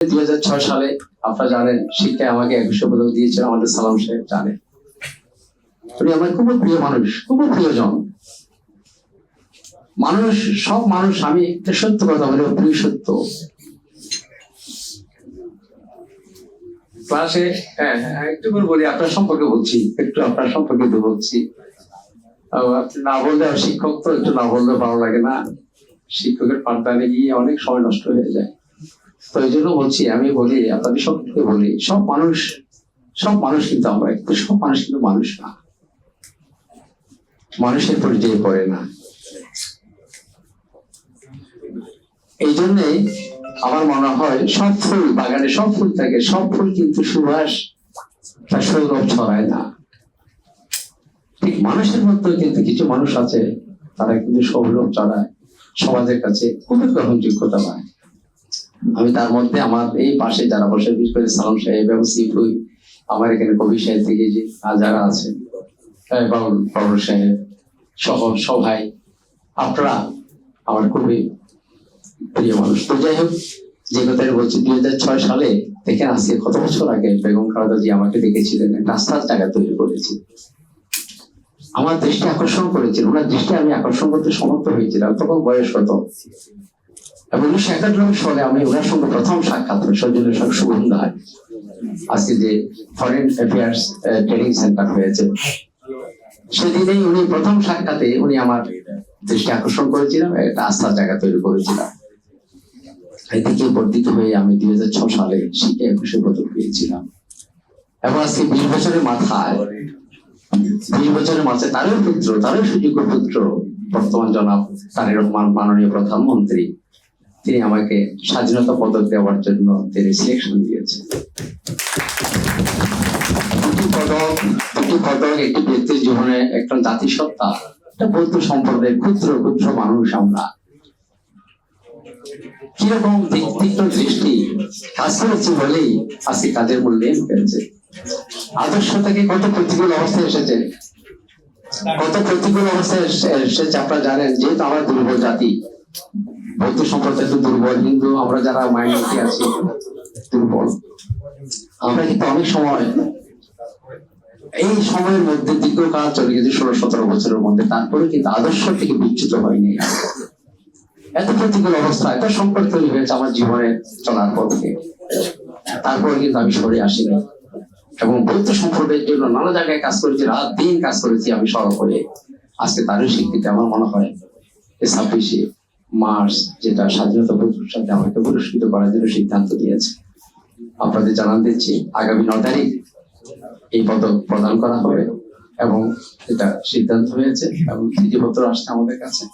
2006 সালে আপনারা জানেন শিক্ষায় আমাকে 21 পদক দিয়েছেন আমাদের সালাম সাহেব জানেন। উনি আমার খুব প্রিয় মানুষ, খুব প্রিয়জন মানুষ। সব মানুষ, আমি একটা সত্য কথা বলি, প্রিয় সত্য। ক্লাসে একটু করে বলি, আপনার সম্পর্কে বলছি, একটু আপনার সম্পর্কে তো বলছি। না বললে শিক্ষক তো একটু না বললে ভালো লাগে না, শিক্ষকের পাঠদানে গিয়ে অনেক সময় নষ্ট হয়ে যায়। তো এই জন্য বলছি, আমি বলি আপনাদের সবকে বলি, সব মানুষ কিন্তু আমরা কিন্তু সব মানুষ কিন্তু মানুষ না, মানুষের পরিচয় পড়ে না। এই জন্যে আমার মনে হয় সব ফুল বাগানে সব ফুল থাকে, সব ফুল কিন্তু সুবাস তার সৌরভ ছড়ায় না। ঠিক মানুষের মধ্যে কিন্তু কিছু মানুষ আছে, তারা কিন্তু সৌরভ ছড়ায়, সমাজের কাছে খুবই গ্রহণযোগ্যতা পায়। আমি তার মধ্যে আমার এই পাশে যারা বসে, বিশেষ করে সালাম সাহেব এবং সিফুই, আমার এখানে কবি সাহেব থেকে যে যারা আছেন, বাবুল সাহেব সহ সবাই, আপনারা আমার খুবই প্রিয় মানুষ। তো যাই হোক, যে কথাটা বলছি, 2006 সালে দেখেন আজকে কত বছর আগে বেগম খালেদা জিয়া আমাকে দেখেছিলেন, একটা আস্থার জায়গা তৈরি করেছি, আমার দৃষ্টি আকর্ষণ করেছিল, ওনার দৃষ্টি আমি আকর্ষণ করতে সমর্থ হয়েছিলাম। তখন বয়স কত, এবং 1991 সালে আমি ওনার সঙ্গে প্রথম সাক্ষাৎ হয় সৌজন্যের সঙ্গে সুগন্ধায়, আজকে যে ফরেন অ্যাফেয়ার্স ট্রেনিং সেন্টার হয়েছে, সেদিনেই উনি প্রথম সাক্ষাতে উনি আমার দৃষ্টি আকর্ষণ করেছিলাম, একটা আস্থার জায়গা তৈরি করেছিলাম। এদিকে বর্ধিত হয়ে আমি 2006 সালে শিক্ষা 21 পদক পেয়েছিলাম, এবং আজকে 20 বছরের মাথায় তারও পুত্র, তারও সুযোগ্য পুত্র, বর্তমান জনাব তারেক রহমান মাননীয় প্রধানমন্ত্রী, তিনি আমাকে স্বাধীনতা পদক দেওয়ার জন্য তিনি সিলেকশন দিয়েছেন। দুটি পদক একটি ব্যক্তির জীবনে একটা জাতিসত্তা, একটা বৌদ্ধ সম্প্রদায়ের ক্ষুদ্র ক্ষুদ্র মানুষ আমরা, কিরকম তীক্ষ্ণ দৃষ্টি কাজ করেছি বলেই আজকে কাজের মূল্যায়ন হয়েছে। আদর্শ থেকে কত প্রতিকূল অবস্থায় এসেছে, আপনারা জানেন। যেহেতু আমরা দুর্বল জাতি, বৌদ্ধ সম্প্রদায় তো দুর্বল, কিন্তু আমরা যারা মাইনরিটি আছি দুর্বল, আমরা কিন্তু অনেক সময় এই সময়ের মধ্যে দীর্ঘকাল চলে গেছে, 16-17 বছরের মধ্যে, তারপরে কিন্তু আদর্শ থেকে বিচ্যুত হয়নি। এত প্রতিকূল অবস্থা, এত সংকট তৈরি হয়েছে আমার জীবনে চলার পথে, তারপরে কিন্তু আমি সরে আসিনি, এবং বৌদ্ধ সম্প্রদায়ের জন্য নানা জায়গায় কাজ করেছি, রাত দিন কাজ করেছি আমি সরব হয়ে। আজকে তারই স্বীকৃতি আমার মনে হয় 26 মার্চ, যেটা স্বাধীনতা পুরস্কার সাথে আমাকে পুরস্কৃত করার জন্য সিদ্ধান্ত দিয়েছে। আপনাদের জানান দিচ্ছি, আগামী 9 তারিখ এই পদক প্রদান করা হবে, এবং এটা সিদ্ধান্ত হয়েছে, এবং চিঠিপত্র আসছে আমাদের কাছে।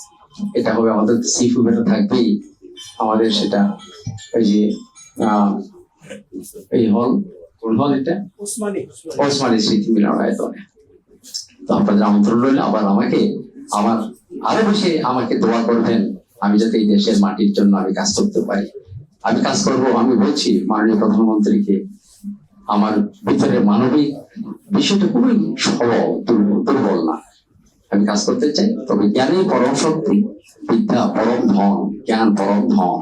এটা হবে আমাদের সিফু বেটা থাকবেই আমাদের, সেটা ওই যে এই হল, কোন হল এটা, ওসমানী স্মৃতি মিলনায়তনে। তো আপনাদের আমন্ত্রণ রইল। আবার আমার আরো বেশি আমাকে দোয়া করবেন, আমি যাতে এই দেশের মাটির জন্য আমি কাজ করতে পারি। আমি কাজ করব, আমি বলছি মাননীয় প্রধানমন্ত্রীকে, আমার ভিতরে মানবিক বিষয়টা খুবই সবল, দুর্বল না, আমি কাজ করতে চাই। তবে জ্ঞানই পরম শক্তি, বিদ্যা পরম ধন, জ্ঞান পরম ধন,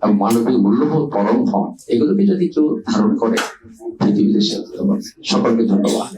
এবং মানবিক মূল্যবোধ পরম ধন, এগুলোকে যদি কেউ ধারণ করে পৃথিবীতে, সকলকে ধন্যবাদ।